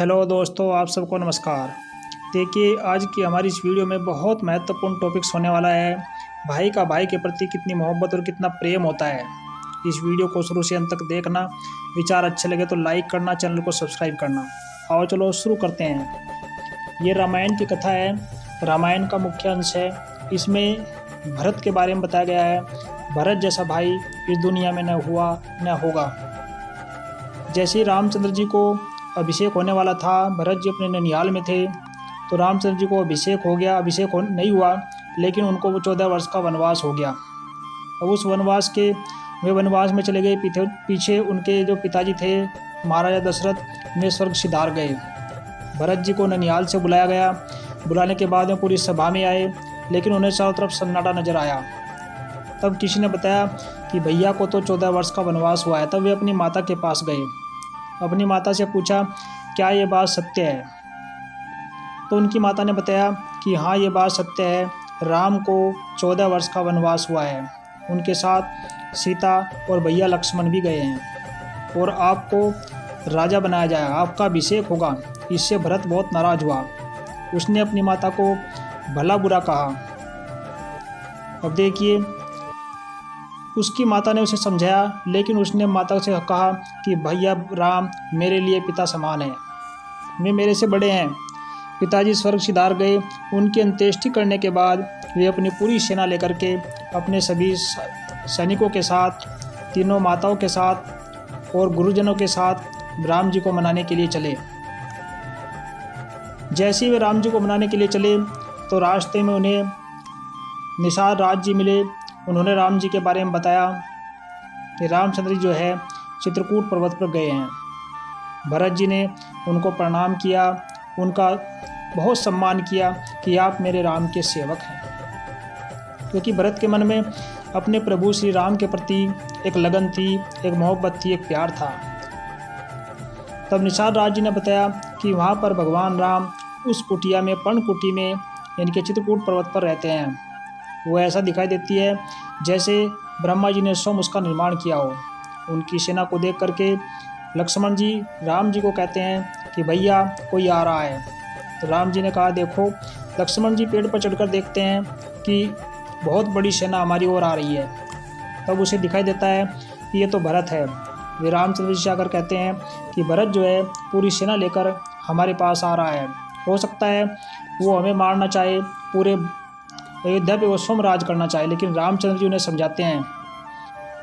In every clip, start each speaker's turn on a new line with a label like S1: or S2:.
S1: Hello दोस्तों, आप सबको नमस्कार। देखिए, आज की हमारी इस वीडियो में बहुत महत्वपूर्ण टॉपिक्स होने वाला है। भाई का भाई के प्रति कितनी मोहब्बत और कितना प्रेम होता है। इस वीडियो को शुरू से अंत तक देखना। विचार अच्छे लगे तो लाइक करना, चैनल को सब्सक्राइब करना। आओ चलो शुरू करते हैं। ये रामायण की कथा है। रामायण का मुख्य अंश है। इसमें भरत के बारे में बताया गया है। भरत जैसा भाई इस दुनिया में न हुआ न होगा। जैसे ही रामचंद्र जी को अभिषेक होने वाला था, भरत जी अपने ननिहाल में थे, तो रामचंद्र जी को अभिषेक हो गया। नहीं हुआ, लेकिन उनको वो 14 वर्ष का वनवास हो गया। अब उस वे वनवास में चले गए। पीछे उनके जो पिताजी थे महाराजा दशरथ में स्वर्ग सिधार गए। भरत जी को ननिहाल से बुलाया गया। बुलाने के बाद में पूरी सभा में आए, लेकिन उन्हें चारों तरफ सन्नाटा नजर आया। तब किसी ने बताया कि भैया को तो 14 वर्ष का वनवास हुआ है। तब वे अपनी माता के पास गए। अपनी माता से पूछा, क्या ये बात सत्य है? तो उनकी माता ने बताया कि हाँ, ये बात सत्य है। राम को 14 वर्ष का वनवास हुआ है। उनके साथ सीता और भैया लक्ष्मण भी गए हैं और आपको राजा बनाया जाएगा, आपका अभिषेक होगा। इससे भरत बहुत नाराज हुआ। उसने अपनी माता को भला बुरा कहा। अब देखिए, उसकी माता ने उसे समझाया, लेकिन उसने माता से कहा कि भैया राम मेरे लिए पिता समान है, वे मेरे से बड़े हैं। पिताजी स्वर्ग सिधार गए। उनकी अंत्येष्टि करने के बाद वे अपनी पूरी सेना लेकर के अपने सभी सैनिकों के साथ, तीनों माताओं के साथ और गुरुजनों के साथ राम जी को मनाने के लिए चले। जैसे ही वे राम जी को मनाने के लिए चले, तो रास्ते में उन्हें निषाद राज जी मिले। उन्होंने राम जी के बारे में बताया कि रामचंद्र जी जो है चित्रकूट पर्वत पर गए हैं। भरत जी ने उनको प्रणाम किया, उनका बहुत सम्मान किया कि आप मेरे राम के सेवक हैं। क्योंकि भरत के मन में अपने प्रभु श्री राम के प्रति एक लगन थी, एक मोहब्बत थी, एक प्यार था। तब निषाद राज जी ने बताया कि वहाँ पर भगवान राम उस कुटिया में, पर्णकुटी में, यानी कि चित्रकूट पर्वत पर रहते हैं। वो ऐसा दिखाई देती है जैसे ब्रह्मा जी ने स्वयं उसका निर्माण किया हो। उनकी सेना को देख करके लक्ष्मण जी राम जी को कहते हैं कि भैया कोई आ रहा है। तो राम जी ने कहा, देखो। लक्ष्मण जी पेड़ पर चढ़कर देखते हैं कि बहुत बड़ी सेना हमारी ओर आ रही है। तब उसे दिखाई देता है कि ये तो भरत है। वे रामचंद्र जी से आकर कहते हैं कि भरत जो है पूरी सेना लेकर हमारे पास आ रहा है। हो सकता है वो हमें मारना चाहे, पूरे अयोध्या पे वो स्वयं राज करना चाहे, लेकिन रामचंद्र जी उन्हें समझाते हैं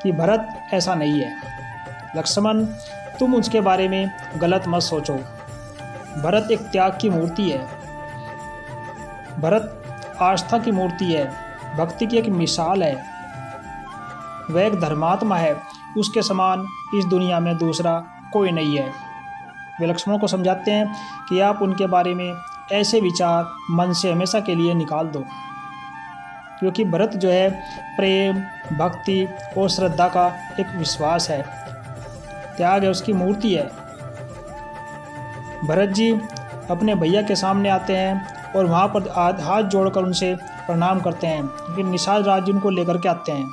S1: कि भरत ऐसा नहीं है। लक्ष्मण, तुम उसके बारे में गलत मत सोचो। भरत एक त्याग की मूर्ति है। भरत आस्था की मूर्ति है, भक्ति की एक मिसाल है। वह एक धर्मात्मा है। उसके समान इस दुनिया में दूसरा कोई नहीं है। वे लक्ष्मण को समझाते हैं कि आप उनके बारे में ऐसे विचार मन से हमेशा के लिए निकाल दो, क्योंकि भरत जो है प्रेम, भक्ति और श्रद्धा का एक विश्वास है, त्याग है, उसकी मूर्ति है। भरत जी अपने भैया के सामने आते हैं और वहाँ पर हाथ जोड़कर उनसे प्रणाम करते हैं। फिर निषाद राज जी उनको लेकर के आते हैं।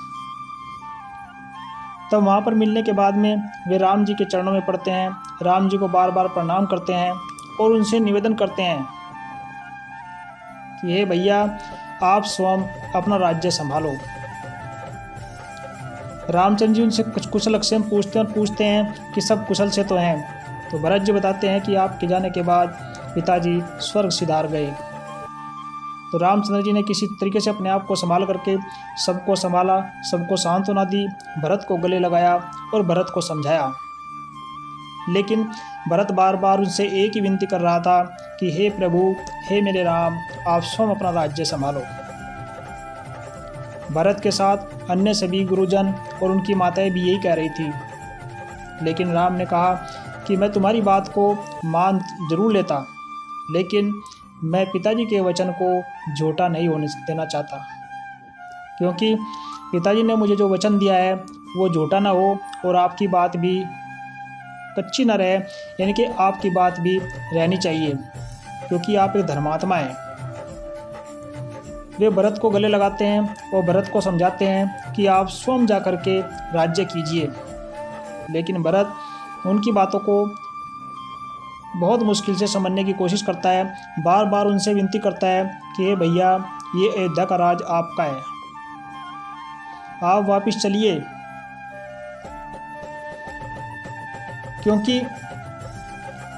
S1: तब वहाँ पर मिलने के बाद में वे राम जी के चरणों में पड़ते हैं, राम जी को बार बार प्रणाम करते हैं और उनसे निवेदन करते हैं कि हे भैया, आप स्वयं अपना राज्य संभालो। रामचंद्र जी उनसे कुछ कुशल-अक्षेम पूछते हैं कि सब कुशल से तो हैं। तो भरत जी बताते हैं कि आपके जाने के बाद पिताजी स्वर्ग सिधार गए। तो रामचंद्र जी ने किसी तरीके से अपने आप को संभाल करके सबको संभाला, सबको सांत्वना दी, भरत को गले लगाया और भरत को समझाया। लेकिन भरत बार बार उनसे एक ही विनती कर रहा था कि हे प्रभु, हे मेरे राम, आप स्वयं अपना राज्य संभालो। भरत के साथ अन्य सभी गुरुजन और उनकी माताएं भी यही कह रही थी। लेकिन राम ने कहा कि मैं तुम्हारी बात को मान जरूर लेता, लेकिन मैं पिताजी के वचन को झूठा नहीं होने देना चाहता, क्योंकि पिताजी ने मुझे जो वचन दिया है वो झूठा ना हो और आपकी बात भी कच्ची ना रहे, यानी कि आपकी बात भी रहनी चाहिए, क्योंकि आप एक धर्मात्मा हैं। वे भरत को गले लगाते हैं और भरत को समझाते हैं कि आप स्वयं जा कर के राज्य कीजिए। लेकिन भरत उनकी बातों को बहुत मुश्किल से समझने की कोशिश करता है, बार बार उनसे विनती करता है कि हे भैया, ये अयोध्या का राज आपका है, आप वापस चलिए, क्योंकि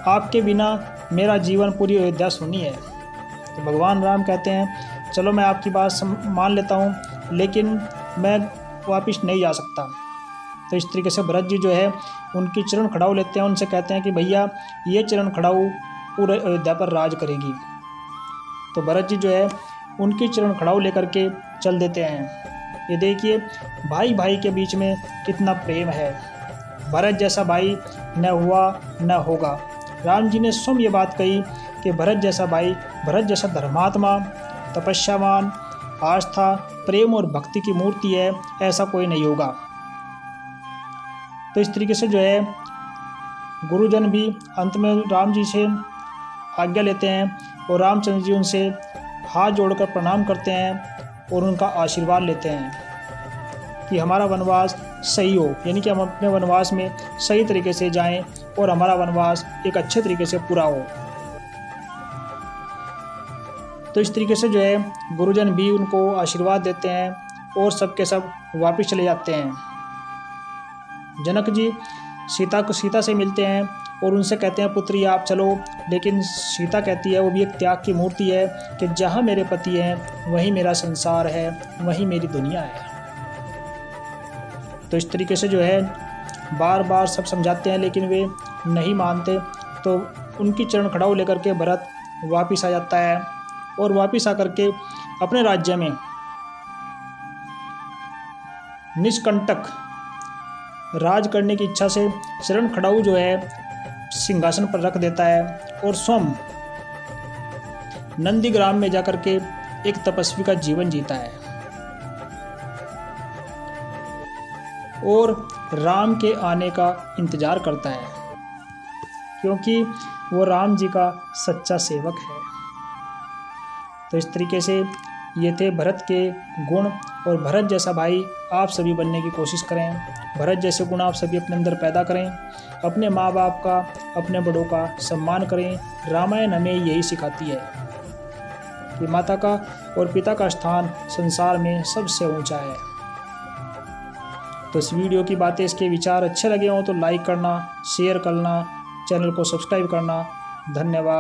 S1: आपके बिना मेरा जीवन पूरी अयोध्या सुनी है। तो भगवान राम कहते हैं चलो मैं आपकी बात मान लेता हूँ, लेकिन मैं वापस नहीं जा सकता। तो इस तरीके से भरत जी जो है उनकी चरण खड़ाऊ लेते हैं, उनसे कहते हैं कि भैया ये चरण खड़ाऊ पूरे अयोध्या पर राज करेगी। तो भरत जी जो है उनकी चरण खड़ाऊ लेकर के चल देते हैं। ये देखिए भाई भाई के बीच में कितना प्रेम है। भरत जैसा भाई न हुआ न होगा। राम जी ने स्वयं ये बात कही कि भरत जैसा भाई, भरत जैसा धर्मात्मा, तपस्यावान, आस्था, प्रेम और भक्ति की मूर्ति है, ऐसा कोई नहीं होगा। तो इस तरीके से जो है गुरुजन भी अंत में राम जी से आज्ञा लेते हैं और रामचंद्र जी उनसे हाथ जोड़कर प्रणाम करते हैं और उनका आशीर्वाद लेते हैं कि हमारा वनवास सही हो, यानी कि हम अपने वनवास में सही तरीके से जाएं और हमारा वनवास एक अच्छे तरीके से पूरा हो। तो इस तरीके से जो है गुरुजन भी उनको आशीर्वाद देते हैं और सबके सब वापस चले जाते हैं। जनक जी सीता से मिलते हैं और उनसे कहते हैं पुत्री आप चलो, लेकिन सीता कहती है, वो भी एक त्याग की मूर्ति है, कि जहाँ मेरे पति हैं वहीं मेरा संसार है, वहीं मेरी दुनिया है। तो इस तरीके से जो है बार बार सब समझाते हैं लेकिन वे नहीं मानते। तो उनकी चरण खड़ाऊ लेकर के भरत वापस आ जाता है और वापस आकर के अपने राज्य में निष्कंटक राज करने की इच्छा से चरण खड़ाऊ जो है सिंहासन पर रख देता है और स्वयं नंदीग्राम में जाकर के एक तपस्वी का जीवन जीता है और राम के आने का इंतजार करता है, क्योंकि वो राम जी का सच्चा सेवक है। तो इस तरीके से ये थे भरत के गुण, और भरत जैसा भाई आप सभी बनने की कोशिश करें। भरत जैसे गुण आप सभी अपने अंदर पैदा करें। अपने माँ बाप का, अपने बड़ों का सम्मान करें। रामायण हमें यही सिखाती है कि माता का और पिता का स्थान संसार में सबसे ऊंचा है। तो इस वीडियो की बातें, इसके विचार अच्छे लगे हों तो लाइक करना, शेयर करना, चैनल को सब्सक्राइब करना। धन्यवाद।